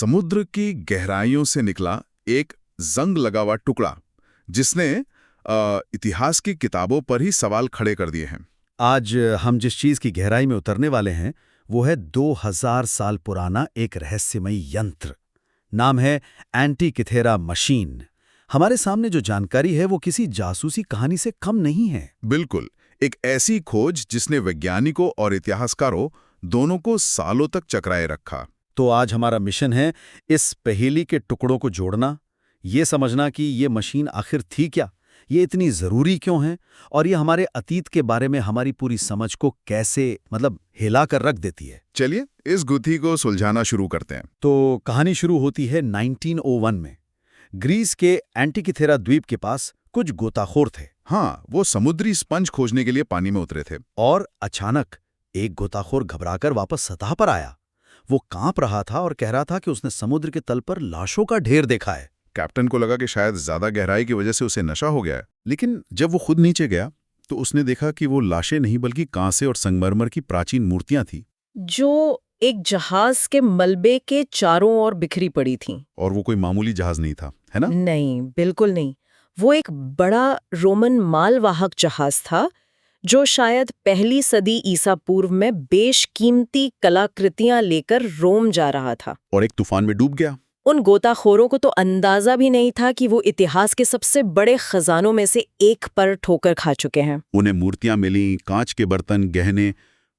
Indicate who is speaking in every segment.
Speaker 1: समुद्र की गहराइयों से निकला एक जंग लगा हुआ टुकड़ा जिसने इतिहास की किताबों पर ही सवाल खड़े कर दिए हैं।
Speaker 2: आज हम जिस चीज की गहराई में उतरने वाले हैं वो है 2000 साल पुराना एक रहस्यमयी यंत्र। नाम है एंटीकिथेरा मशीन। हमारे सामने जो जानकारी है वो किसी जासूसी कहानी से कम नहीं है।
Speaker 1: बिल्कुल, एक ऐसी खोज जिसने वैज्ञानिकों और इतिहासकारों दोनों को सालों तक चकराए रखा।
Speaker 2: तो आज हमारा मिशन है इस पहेली के टुकड़ों को जोड़ना, ये समझना कि ये मशीन आखिर थी क्या, ये इतनी जरूरी क्यों है और ये हमारे अतीत के बारे में हमारी पूरी समझ को कैसे हिला कर रख देती है।
Speaker 1: चलिए इस गुत्थी को सुलझाना शुरू करते हैं।
Speaker 2: तो कहानी शुरू होती है 1901 में। ग्रीस के एंटीकिथेरा द्वीप के पास कुछ गोताखोर थे।
Speaker 1: हाँ, वो समुद्री स्पंज खोजने के लिए पानी में उतरे थे।
Speaker 2: और अचानक एक गोताखोर घबराकर वापस सतह पर आया। वो कांप रहा था और कह रहा था कि उसने समुद्र के तल पर लाशों का ढेर देखा है।
Speaker 1: कैप्टन को लगा कि शायद ज्यादा गहराई की वजह से उसे नशा हो गया है, लेकिन जब वो खुद नीचे गया तो उसने देखा कि वो लाशें नहीं बल्कि कांसे और संगमरमर की प्राचीन मूर्तियां थी,
Speaker 3: जो एक जहाज के मलबे के चारों ओर बिखरी पड़ी थीं।
Speaker 1: और वो कोई मामूली जहाज नहीं था, है ना?
Speaker 3: नहीं, बिल्कुल नहीं। वो एक बड़ा रोमन मालवाहक जहाज था जो शायद पहली सदी ईसा पूर्व में बेशकीमती कलाकृतियां लेकर रोम जा रहा था।
Speaker 1: और एक तूफान में डूब गया।
Speaker 3: उन गोताखोरों को तो अंदाजा भी नहीं था कि वो इतिहास के सबसे बड़े खजानों में से एक पर ठोकर खा चुके हैं।
Speaker 1: उन्हें मूर्तियां मिली, कांच के बर्तन, गहने,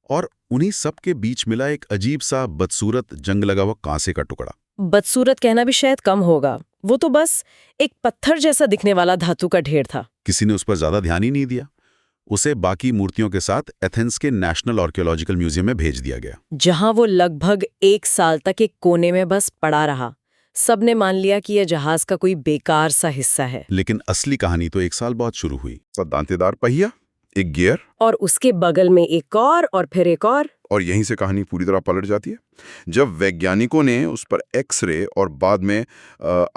Speaker 1: और उन्हीं सब के बीच मिला एक अजीब सा बदसूरत जंग लगा हुआ कांसे का टुकड़ा।
Speaker 3: बदसूरत कहना भी शायद कम होगा, वो तो बस एक पत्थर जैसा दिखने वाला धातु का ढेर था।
Speaker 1: किसी ने उस पर ज्यादा ध्यान ही नहीं दिया। उसे बाकी मूर्तियों के साथ एथेंस के नेशनल आर्कियोलॉजिकल म्यूजियम में भेज दिया गया,
Speaker 3: जहां वो लगभग 1 साल तक एक कोने में बस पड़ा रहा। सबने मान लिया कि यह जहाज का कोई बेकार सा हिस्सा है।
Speaker 1: लेकिन असली कहानी तो 1 साल बाद शुरू हुई। दांतेदार पहिया, एक गियर,
Speaker 3: और उसके बगल में एक और फिर एक और
Speaker 1: यहीं से कहानी पूरी तरह पलट जाती है। जब वैज्ञानिकों ने उस पर एक्सरे और बाद में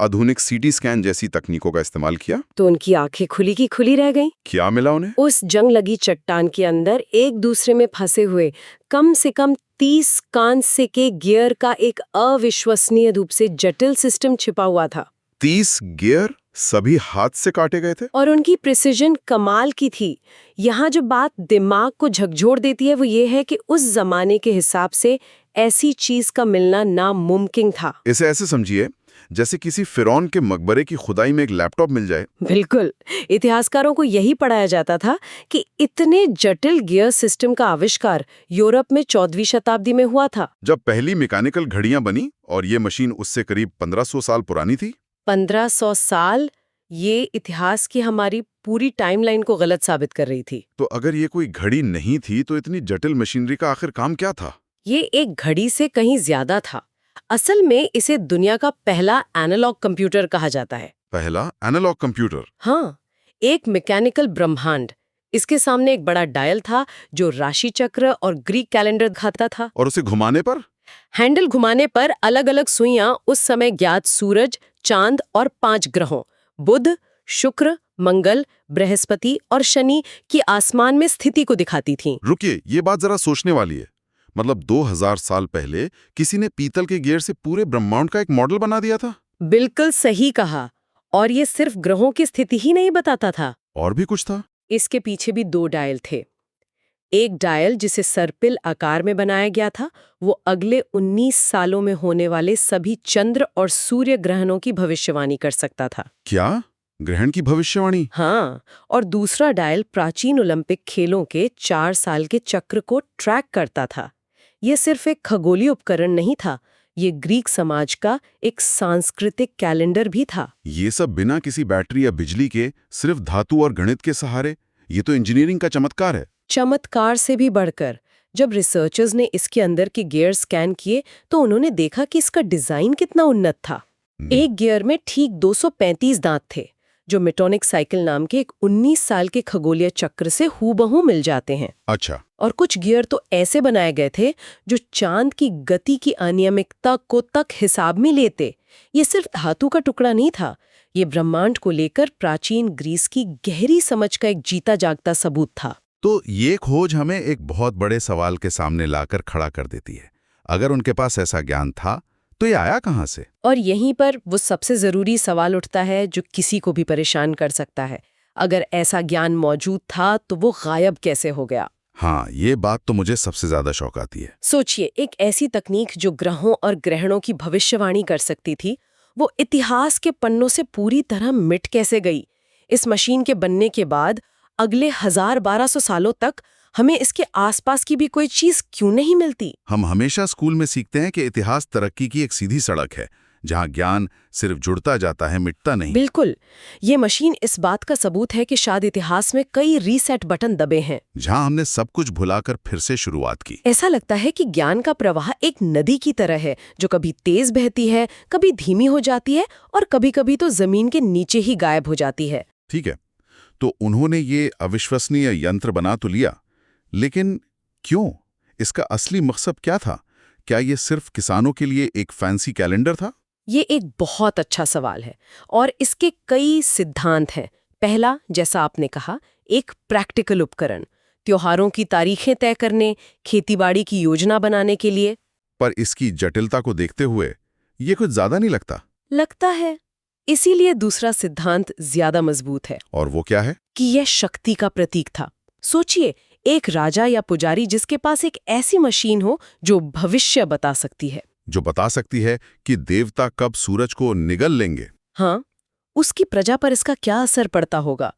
Speaker 1: आधुनिक सीटी स्कैन जैसी तकनीकों का इस्तेमाल किया
Speaker 3: तो उनकी आंखें खुली की खुली रह गईं।
Speaker 1: क्या मिला उन्हें?
Speaker 3: उस जंग लगी चट्टान के अंदर एक दूसरे में फंसे हुए कम से कम 30 कांसे के गियर का एक अविश्वसनीय रूप से जटिल सिस्टम छिपा हुआ था।
Speaker 1: 30 गियर, सभी हाथ से काटे गए थे।
Speaker 3: और उनकी प्रिसिजन कमाल की थी। यहाँ जो बात दिमाग को झकझोर देती है वो ये है कि उस जमाने के हिसाब से ऐसी चीज का मिलना नामुमकिन था।
Speaker 1: इसे ऐसे समझिए जैसे किसी फिरौन के मकबरे की खुदाई में एक लैपटॉप मिल जाए।
Speaker 3: बिल्कुल, इतिहासकारों को यही पढ़ाया जाता था कि इतने जटिल गियर सिस्टम का आविष्कार यूरोप में 14वीं शताब्दी में हुआ था,
Speaker 1: जब पहली मैकेनिकल घड़ियां बनी, और ये मशीन उससे करीब 1500 साल पुरानी थी।
Speaker 3: 1500 साल, ये इतिहास की हमारी पूरी टाइमलाइन को गलत साबित कर रही थी।
Speaker 1: तो अगर ये कोई घड़ी नहीं थी तो इतनी जटिल मशीनरी का आखिर काम क्या था?
Speaker 3: ये एक घड़ी से कहीं ज्यादा था। असल में इसे दुनिया का पहला एनालॉग कंप्यूटर कहा जाता है।
Speaker 1: पहला एनालॉग कंप्यूटर?
Speaker 3: हाँ, एक मैकेनिकल ब्रह्मांड। इसके सामने एक बड़ा डायल था जो राशि चक्र और ग्रीक कैलेंडर दिखाता था।
Speaker 1: और उसे घुमाने पर?
Speaker 3: हैंडल घुमाने पर अलग अलग सुइयां उस समय ज्ञात सूरज, चांद और 5 ग्रहों बुध, शुक्र, मंगल, बृहस्पति और शनि की आसमान में स्थिति को दिखाती थीं।
Speaker 1: रुकिए, ये बात जरा सोचने वाली है। मतलब 2000 साल पहले किसी ने पीतल के गियर से पूरे ब्रह्मांड का एक मॉडल बना दिया था।
Speaker 3: बिल्कुल सही कहा। और ये सिर्फ ग्रहों की स्थिति ही नहीं बताता था,
Speaker 1: और भी कुछ था।
Speaker 3: इसके पीछे भी 2 डायल थे। एक डायल जिसे सर्पिल आकार में बनाया गया था, वो अगले 19 सालों में होने वाले सभी चंद्र और सूर्य ग्रहणों की भविष्यवाणी कर सकता था।
Speaker 1: क्या? ग्रहण की भविष्यवाणी?
Speaker 3: हाँ, और दूसरा डायल प्राचीन ओलंपिक खेलों के 4 साल के चक्र को ट्रैक करता था। ये सिर्फ एक खगोलीय उपकरण नहीं था, ये ग्रीक समाज का एक सांस्कृतिक कैलेंडर भी था।
Speaker 1: ये सब बिना किसी बैटरी या बिजली के, सिर्फ धातु और गणित के सहारे। ये तो इंजीनियरिंग का चमत्कार है।
Speaker 3: चमत्कार से भी बढ़कर, जब रिसर्चर्स ने इसके अंदर के गियर स्कैन किए तो उन्होंने देखा कि इसका डिजाइन कितना उन्नत था। एक गियर में ठीक 235 दांत थे, जो मेटोनिक साइकिल नाम के एक 19 साल के खगोलीय चक्र से हूबहू मिल जाते हैं।
Speaker 1: अच्छा।
Speaker 3: और कुछ गियर तो ऐसे बनाए गए थे जो चांद की गति की अनियमितता को तक हिसाब में लेते। ये सिर्फ धातु का टुकड़ा नहीं था, ये ब्रह्मांड को लेकर प्राचीन ग्रीस की गहरी समझ का एक जीता जागता सबूत था।
Speaker 1: तो ये खोज हमें एक बहुत बड़े सवाल के सामने लाकर खड़ा कर देती है। अगर उनके पास ऐसा ज्ञान था तो ये आया कहाँ से?
Speaker 3: और यहीं पर वो सबसे जरूरी सवाल उठता है जो किसी को भी परेशान कर सकता है। अगर ऐसा ज्ञान मौजूद था तो वो गायब कैसे हो गया?
Speaker 1: हाँ, ये बात तो मुझे सबसे ज्यादा शौक आती है।
Speaker 3: सोचिए, एक ऐसी तकनीक जो ग्रहों और ग्रहणों की भविष्यवाणी कर सकती थी, वो इतिहास के पन्नों से पूरी तरह मिट कैसे गई? इस मशीन के बनने के बाद अगले 1000-1200 सालों तक हमें इसके आसपास की भी कोई चीज क्यों नहीं मिलती?
Speaker 1: हम हमेशा स्कूल में सीखते हैं कि इतिहास तरक्की की एक सीधी सड़क है, जहाँ ज्ञान सिर्फ जुड़ता जाता है, मिटता नहीं।
Speaker 3: बिल्कुल, ये मशीन इस बात का सबूत है कि शायद इतिहास में कई रीसेट बटन दबे हैं,
Speaker 1: जहाँ हमने सब कुछ भुलाकर फिर से शुरुआत की।
Speaker 3: ऐसा लगता है कि ज्ञान का प्रवाह एक नदी की तरह है, जो कभी तेज बहती है, कभी धीमी हो जाती है और कभी-कभी तो जमीन के नीचे ही गायब हो जाती है।
Speaker 1: ठीक है, तो उन्होंने ये अविश्वसनीय यंत्र बना तो लिया, लेकिन क्यों? इसका असली मकसद क्या था? क्या ये सिर्फ किसानों के लिए एक फैंसी कैलेंडर था?
Speaker 3: ये एक बहुत अच्छा सवाल है और इसके कई सिद्धांत हैं। पहला, जैसा आपने कहा, एक प्रैक्टिकल उपकरण, त्योहारों की तारीखें तय करने, खेतीबाड़ी की योजना बनाने के लिए।
Speaker 1: पर इसकी जटिलता को देखते हुए ये कुछ ज्यादा नहीं लगता?
Speaker 3: लगता है। इसीलिए दूसरा सिद्धांत ज्यादा मजबूत है।
Speaker 1: और वो क्या है?
Speaker 3: कि यह शक्ति का प्रतीक था। सोचिए, एक राजा या पुजारी जिसके पास एक ऐसी मशीन हो जो भविष्य बता सकती है,
Speaker 1: जो बता सकती है कि देवता कब सूरज को निगल लेंगे।
Speaker 3: हाँ, उसकी प्रजा पर इसका क्या असर पड़ता होगा?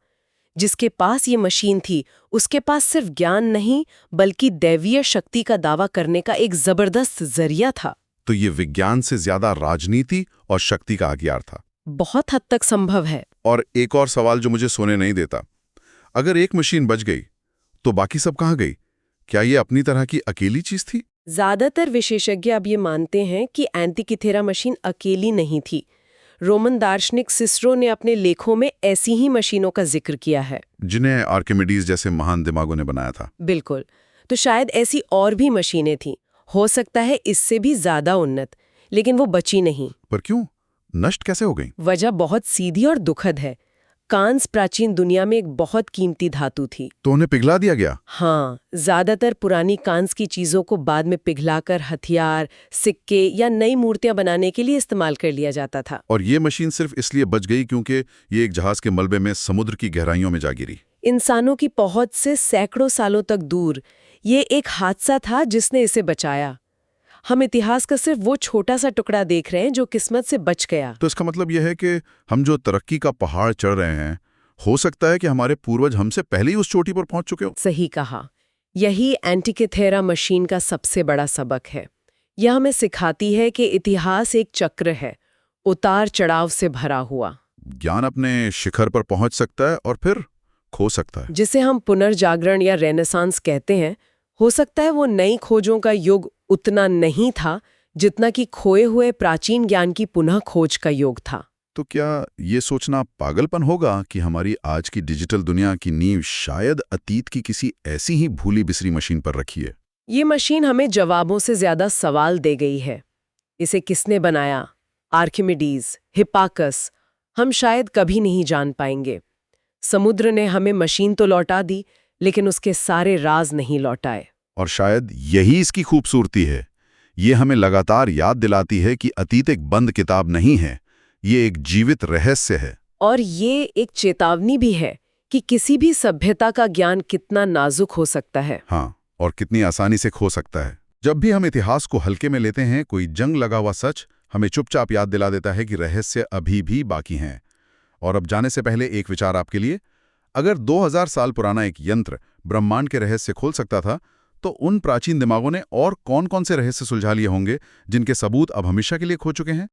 Speaker 3: जिसके पास ये मशीन थी, उसके पास सिर्फ ज्ञान नहीं बल्कि दैवीय शक्ति का दावा करने का एक जबरदस्त जरिया था।
Speaker 1: तो ये विज्ञान से ज्यादा राजनीति और शक्ति का हथियार था।
Speaker 3: बहुत हद तक संभव है।
Speaker 1: और एक और सवाल जो मुझे सोने नहीं देता, अगर एक मशीन बच गई तो बाकी सब कहाँ गई? क्या ये अपनी तरह की अकेली चीज थी?
Speaker 3: ज्यादातर विशेषज्ञ अब ये मानते हैं कि एंटिकिथेरा मशीन अकेली नहीं थी। रोमन दार्शनिक सिसरो ने अपने लेखों में ऐसी ही मशीनों का जिक्र किया है,
Speaker 1: जिन्हें आर्किमिडीज जैसे महान दिमागों ने बनाया था।
Speaker 3: बिल्कुल। तो शायद ऐसी और भी मशीनें थीं, हो सकता है इससे भी ज्यादा उन्नत, लेकिन वो बची नहीं।
Speaker 1: पर क्यों? नष्ट कैसे हो गई?
Speaker 3: वजह बहुत सीधी और दुखद है। कांस प्राचीन दुनिया में एक बहुत कीमती धातु थी।
Speaker 1: तो उन्हें पिघला दिया गया?
Speaker 3: हाँ, ज्यादातर पुरानी कांस की चीजों को बाद में पिघलाकर हथियार, सिक्के या नई मूर्तियां बनाने के लिए इस्तेमाल कर लिया जाता था।
Speaker 1: और ये मशीन सिर्फ इसलिए बच गई क्योंकि ये एक जहाज के मलबे में समुद्र की गहराइयों में जा गिरी।
Speaker 3: इंसानों की पहुंच से सैकड़ों सालों तक दूर ये एक हादसा था जिसने इसे बचाया। हम इतिहास का सिर्फ वो छोटा सा टुकड़ा देख रहे हैं जो किस्मत से बच गया।
Speaker 1: तो इसका मतलब यह है कि हम जो तरक्की का पहाड़ चढ़ रहे हैं, हो सकता है कि हमारे पूर्वज हमसे पहले ही उस चोटी पर पहुंच चुके हो।
Speaker 3: सही कहा। यही एंटिकिथेरा मशीन का सबसे बड़ा सबक है। यह हमें सिखाती है कि इतिहास एक चक्र है, उतार चढ़ाव से भरा हुआ।
Speaker 1: ज्ञान अपने शिखर पर पहुंच सकता है और फिर खो सकता है।
Speaker 3: जिसे हम पुनर्जागरण या रेनेसांस कहते हैं। हो सकता है वो नई खोजों का युग उतना नहीं था जितना कि खोए हुए प्राचीन ज्ञान की पुनः खोज का युग था।
Speaker 1: तो क्या ये सोचना पागलपन होगा कि हमारी आज की डिजिटल दुनिया की नींव शायद अतीत की किसी ऐसी ही भूली बिसरी मशीन पर रखी है?
Speaker 3: ये मशीन हमें जवाबों से ज्यादा सवाल दे गई है। इसे किसने बनाया? आर्किमिडीज, हिप्पाकस? हम शायद कभी नहीं जान पाएंगे। समुद्र ने हमें मशीन तो लौटा दी, लेकिन उसके सारे राज नहीं लौटाए।
Speaker 1: और शायद यही इसकी खूबसूरती है। ये हमें लगातार याद दिलाती है कि अतीत एक बंद किताब नहीं है, ये एक जीवित रहस्य है।
Speaker 3: और ये एक चेतावनी भी है कि किसी भी सभ्यता का ज्ञान कितना नाजुक हो सकता है।
Speaker 1: हाँ, और कितनी आसानी से खो सकता है। जब भी हम इतिहास को हल्के में लेते हैं, कोई जंग लगा हुआ सच हमें चुपचाप याद दिला देता है कि रहस्य अभी भी बाकी हैं। और अब जाने से पहले एक विचार आपके लिए। अगर 2000 साल पुराना एक यंत्र ब्रह्मांड के रहस्य खोल सकता था, तो उन प्राचीन दिमागों ने और कौन-कौन से रहस्य सुलझा लिए होंगे जिनके सबूत अब हमेशा के लिए खो चुके हैं?